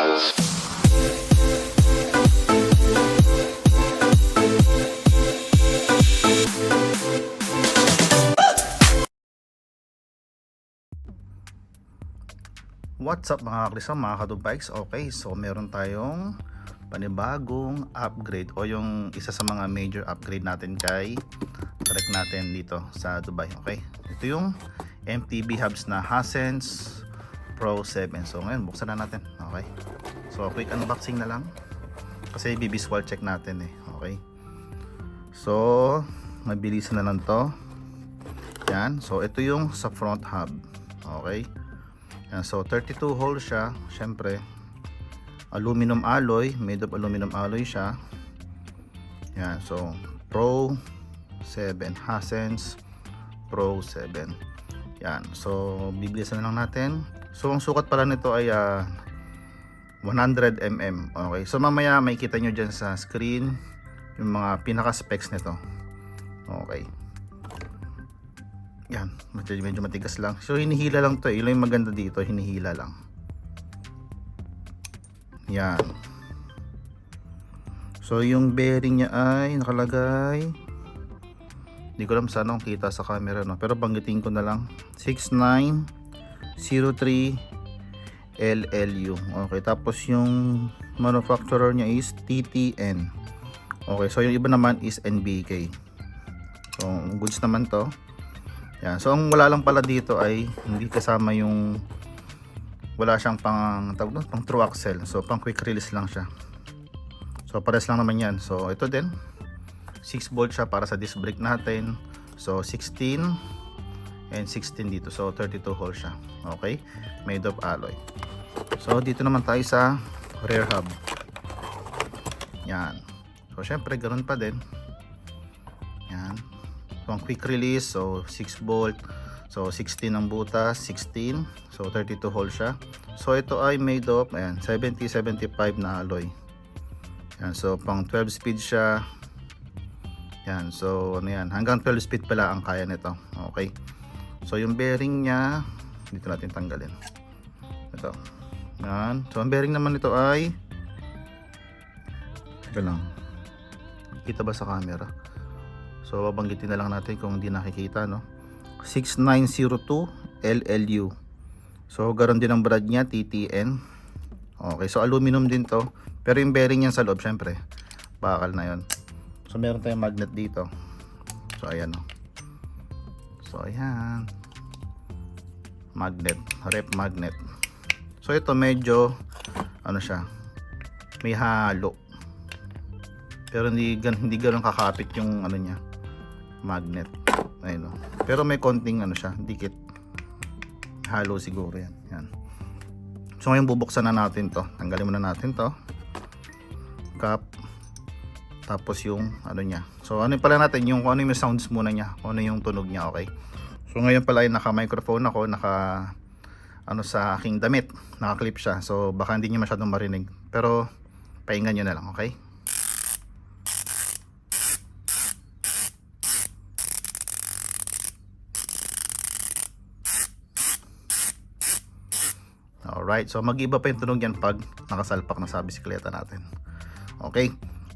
What's up mga kakrisam, mga kadubikes? Okay, so meron tayong panibagong upgrade o yung isa sa mga major upgrade natin kay trek natin dito sa Dubai. Okay, ito yung MTB hubs na Hisense Pro 7. So ngayon buksan na natin. Okay, so quick unboxing na lang kasi visual check natin eh. Okay, so mabilisan na lang to. Yan, so ito yung sa front hub. Okay, yan, so 32 holes siya. Syempre aluminum alloy, made of aluminum alloy siya. Yan, so Pro 7, Hisense Pro 7. Yan, so bibilisan na lang natin. So ang sukat pala nito ay 100 mm. Okay, so mamaya makikita nyo dyan sa screen yung mga pinaka specs nito. Okay, yan, medyo matigas lang. So hinihila lang to, yung maganda dito, hinihila lang. Yan. So yung bearing niya ay nakalagay, hindi ko alam saan kita sa camera, no? Pero banggitin ko na lang, 6903 LLU. Okay, tapos yung manufacturer niya is TTN. Okay, so yung iba naman is NBK. So goods naman to. Yan. So ang wala lang pala dito ay hindi kasama yung, wala siyang pang true axle. So pang quick release lang siya. So pares lang naman yan. So ito din 6 volt siya para sa disc brake natin. So 16 and 16 dito. So 32 holes siya. Okay, made of alloy. So dito naman tayo sa rear hub. Yan. So syempre ganoon pa din. Yan. Pang quick release, so 6 volt, so 16 ang butas, 16, so 32 holes siya. So ito ay made of, ayan, 70-75 na alloy. Yan, so pang 12 speed siya. Yan, so ano yan, hanggang 12 speed pala ang kaya nito. Okay, so yung bearing nya dito natin tanggalin. Ito, yan. So ang bearing naman nito ay, ito lang, kita ba sa camera? So babanggitin na lang natin kung hindi nakikita, no? 6902 LLU. So ganoon din ang brand niya, TTN. Okay, so aluminum din to. Pero yung bearing niyan sa loob, syempre bakal na yon. So meron tayong magnet dito. So ayan, no? So ayan, magnet, rep magnet. So ito medyo ano siya, may halo. Pero hindi ganoon kakapit yung ano niya, magnet. Ayun, no? Pero may konting ano siya, dikit. Halo siguro yan. Yan. So ngayon bubuksan na natin to. Tanggalin muna natin to. Cap. Tapos yung ano niya. So ano pala natin, yung kung ano yung sounds muna niya, kung ano yung tunog niya, okay? So ngayon pala ay naka-microphone ako, ano sa aking damit. Naka-clip siya. So baka hindi niyo masyadong marinig. Pero pahingan niyo na lang, okay? Alright, so mag-iba pa yung tunog yan pag nakasalpak na sa bisikleta natin. Okay,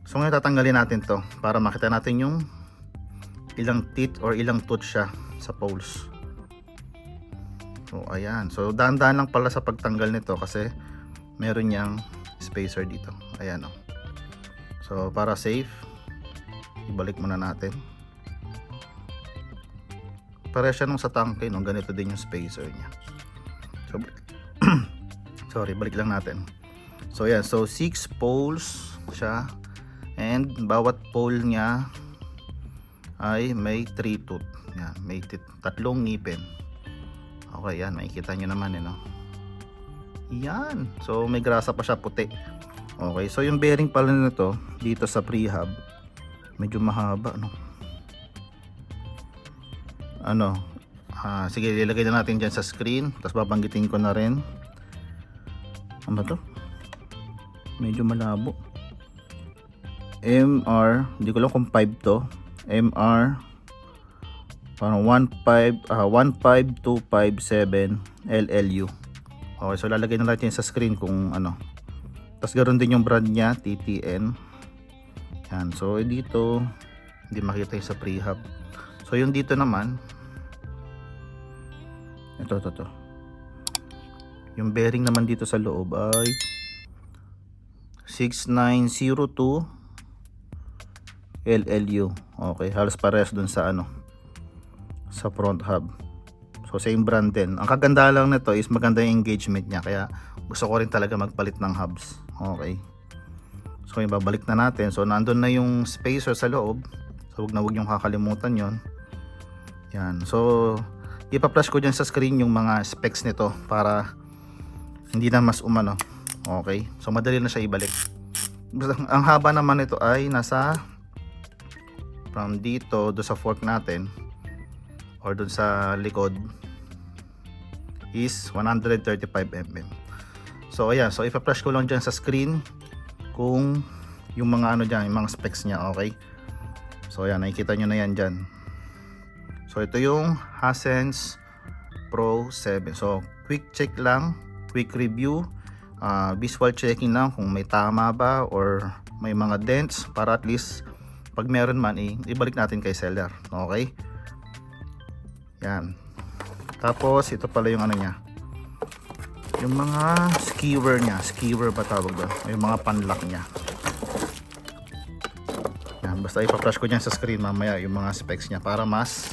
so ngayon tatanggalin natin to para makita natin yung ilang teeth or ilang tooth siya sa poles. So ayan, so dahan-dahan lang pala sa pagtanggal nito kasi meron niyang spacer dito. Ayan, oh. So para safe, ibalik muna natin. Para siya nung sa tangke, no? Ganito din yung spacer niya. So sorry, balik lang natin. So yan, so 6 poles siya, and bawat pole niya ay may 3 tooth. Yan, may tatlong ngipin. Okay, yan, makikita nyo naman, no? Yan, so may grasa pa siya, puti. Okay, so yung bearing pala nito dito sa pre-hub medyo mahaba, no? Ano, sige, ilagay na natin dyan sa screen, tapos babanggitin ko na rin. Ano ba to? Medyo malabo. MR, hindi ko lang kung 5 to. MR parang 15257 LLU. Okay, so lalagay na natin sa screen kung ano, Tapos ganoon din yung brand niya, TTN. Yan. So dito hindi makita yung sa prehab. So yung dito naman, ito. Yung bearing naman dito sa loob ay 6902 LLU. Okay, halos parehas dun sa sa front hub. So same brand din. Ang kaganda lang nito is maganda yung engagement niya, kaya gusto ko rin talaga magpalit ng hubs. Okay. So ibabalik na natin. So nandun na yung spacer sa loob. So wag yung kakalimutan yon. Yan. So ipa-flash ko dyan sa screen yung mga specs nito para hindi na mas umano. Okay. So madali na siya ibalik. Ang haba naman nito ay nasa from dito do sa fork natin or dun sa likod is 135 mm. So ayan, so ipa-flash ko lang dyan sa screen kung yung mga dyan, yung mga specs niya. Okay, so ayan, nakikita nyo na yan dyan. So ito yung Hisense Pro 7. So quick check lang, quick review, visual checking lang kung may tama ba or may mga dents, para at least pag meron man ibalik natin kay seller. Okay, yan. Tapos ito pala yung niya, yung mga skewer niya. Skewer ba tawag doon? Yung mga panlock niya. Yan, basta ipa-flash ko dyan sa screen mamaya yung mga specs niya para mas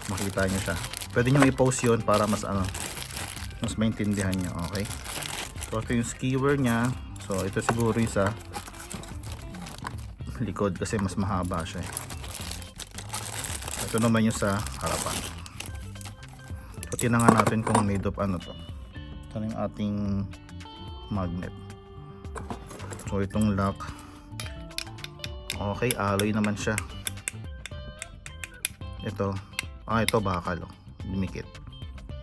makita nyo siya. Pwede nyo i-post yun para mas mas maintindihan nyo. Okay, so ito yung skewer niya. So ito siguro yung sa likod kasi mas mahaba siya. Ito naman yung sa harapan. So tinangan natin kung made of to. Ito yung ating magnet. So itong lock, okay, alloy naman siya. Ito bakal, dumikit,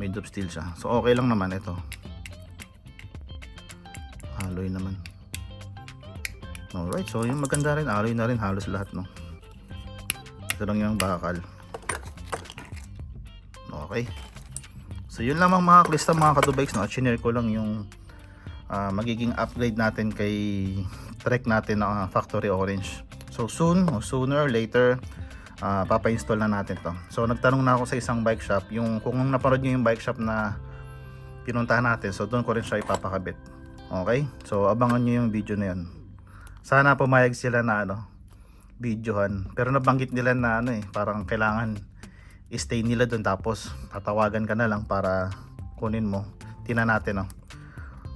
made of steel siya. So okay lang naman ito, alloy naman. Alright, so yung maganda rin, alloy na rin halos lahat, no. Ito lang yung bakal. Okay, so yun lamang mga klista, mga katubikes, no. Chinare ko lang yung magiging upgrade natin kay Trek natin na factory orange. So soon or sooner or later papa-install na natin to. So nagtanong na ako sa isang bike shop, yung kung napanood nyo yung bike shop na pinuntahan natin, so doon ko rin siya ipapakabit. Okay, so abangan nyo yung video na yun. Sana pumayag sila na videohan, pero nabanggit nila na parang kailangan stay nila doon, tapos tatawagan ka na lang para kunin mo. Tingnan natin, no.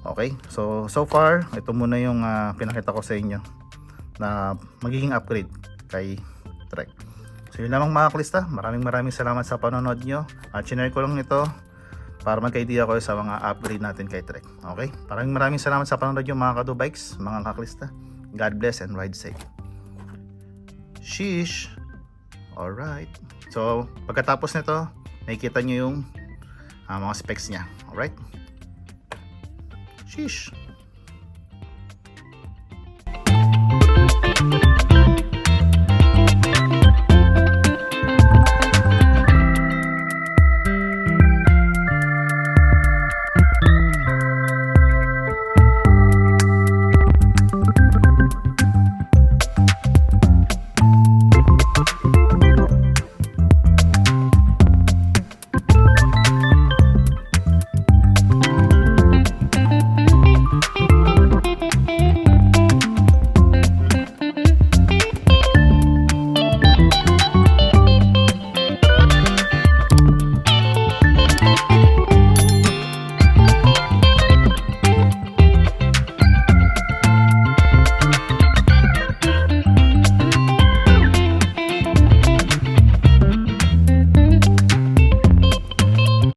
Okay, so far ito muna yung pinakita ko sa inyo na magiging upgrade kay Trek. So yun lamang mga klista, maraming salamat sa panonood nyo, at shinare ko lang ito para magka-idea ko sa mga upgrade natin kay Trek. Okay, maraming salamat sa panonood nyo mga kadubikes, mga kaklista. God bless and ride safe. Sheesh. Alright, so pagkatapos nito makikita nyo yung mga specs nya. Alright, sheesh.